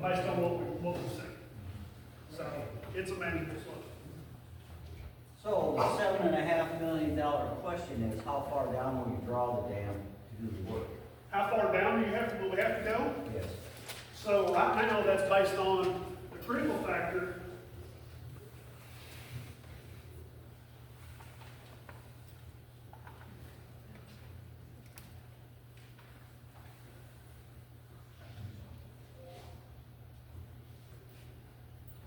based on what we've seen. So it's a manageable slope. So the $7.5 million question is, how far down will you draw the dam to do the work? How far down will we have to go? Yes. So right now, that's based on the critical factor.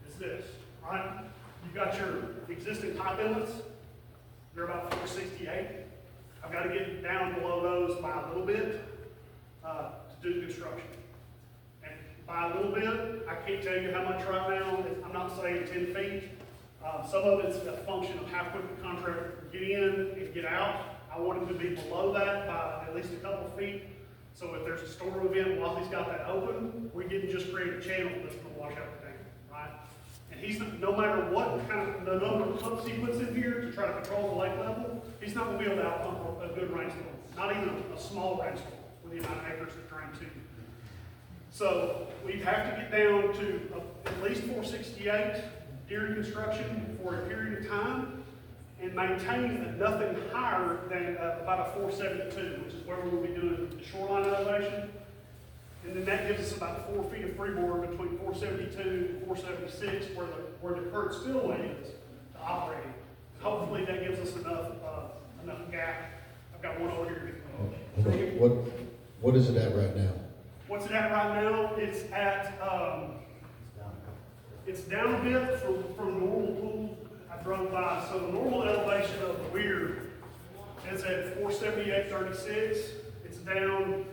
Is this, right? You've got your existing pipe inlets. They're about 468. I've got to get down below those by a little bit to do the construction. And by a little bit, I can't tell you how much right now. I'm not saying 10 feet. Some of it's a function of how quick the contractor can get in and get out. I want him to be below that by at least a couple of feet. So if there's a storm event while he's got that open, we didn't just create a channel that's going to wash out the dam, right? And he's, no matter what kind of, the number of pumps he puts in here to try to control the lake level, he's not going to be able to outpump a good rainstorm. Not even a small rainstorm with the amount of acres that drain to. So we have to get down to at least 468 during construction for a period of time and maintain nothing higher than about a 472, which is where we will be doing the shoreline elevation. And then that gives us about 4 feet of freeboard between 472 and 476 where the current spillway is to operate. Hopefully that gives us enough gap. I've got one over here. What is it at right now? What's it at right now? It's at, it's down a bit from normal pool. I drove by. So the normal elevation of the weir is at 478.36. It's down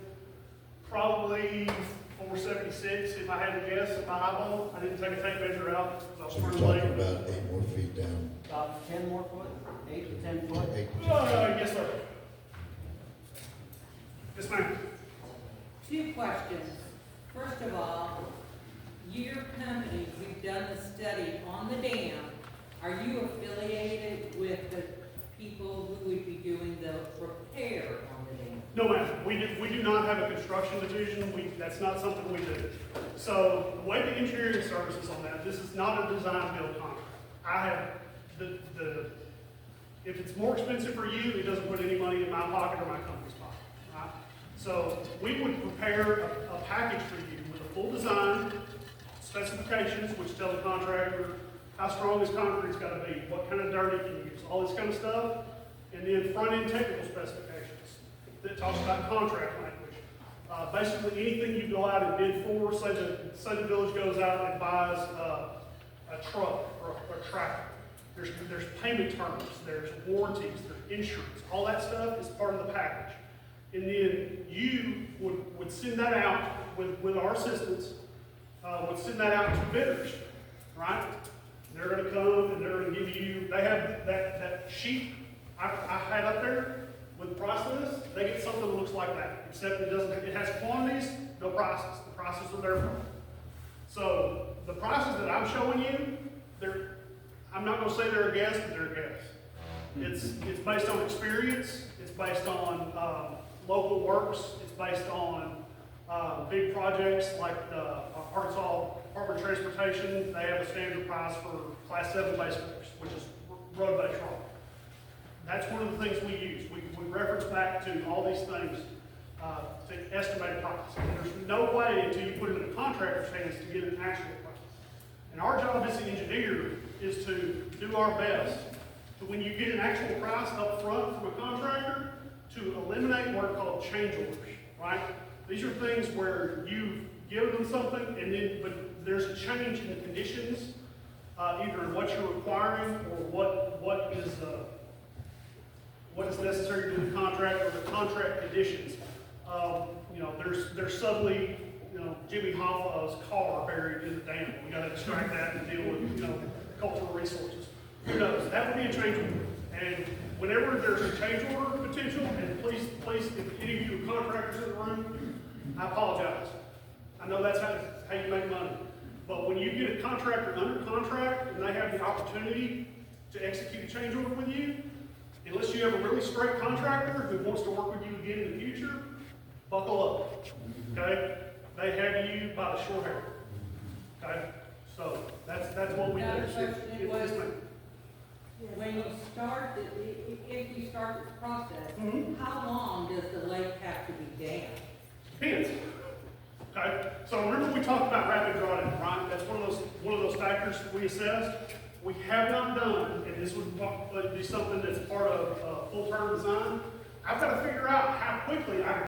probably 476 if I had to guess at my eyeball. I didn't take a tape measure out because I So was you're pretty talking late. about 8 more feet down. About 10 more foot? 8 to 10 foot? 8 to 10. Yes, sir. Yes, ma'am. Two questions. First of all, your company, we've done the study on the dam. Are you affiliated with the people who would be doing the repair on the dam? No, ma'am. We do not have a construction division. That's not something we do. So the way the engineering services on that, this is not a design build contract. I have if it's more expensive for you, it doesn't put any money in my pocket or my company's pocket, right? So we would prepare a package for you with a full design, specifications, which tell the contractor how strong his concrete's got to be, what kind of dirt he can use, all this kind of stuff, and then front-end technical specifications that talks about contract language. Basically, anything you go out and bid for, say the village goes out and buys a truck or a tractor. There's payment terms, there's warranties, there's insurance, all that stuff is part of the package. And then you would send that out with our assistance, would send that out to bidders, right? They're going to come and they're going to give you, they have that sheet I had up there with the price list. They get something that looks like that, except it has quantities, no prices. The prices are there for it. So the prices that I'm showing you, I'm not going to say they're a guess, but they're a guess. It's based on experience. It's based on local works. It's based on big projects like the Arkansas Department of Transportation. They have a standard price for Class 7 base course, which is road-based rock. That's one of the things we use. We reference back to all these things to estimate a price. There's no way until you put it in a contractor's hands to get an actual price. And our job as an engineer is to do our best to, when you get an actual price up front from a contractor, to eliminate what are called change orders, right? These are things where you give them something but there's a change in the conditions, either in what you're requiring or what is necessary to do the contract or the contract conditions. There's suddenly, Jimmy Hoffa's car buried in the dam. We got to extract that and deal with, cultural resources. Who knows? That would be a change order. And whenever there's a change order potential, and please, if any of you are contractors in the room, I apologize. I know that's how you make money. But when you get a contractor under contract and they have the opportunity to execute a change order with you, unless you have a really straight contractor who wants to work with you again in the future, buckle up, okay? They have you by the short hair. okay? So, that's what we do. Another question Yes, was- ma'am. When you start, if you start this process, Mhm. how long does the lake have to be dammed? Depends. Okay, so remember we talked about rapid drawdown, right? That's one of those factors we assessed. We have not done, and this would probably be something that's part of full-term design. I've got to figure out how quickly I can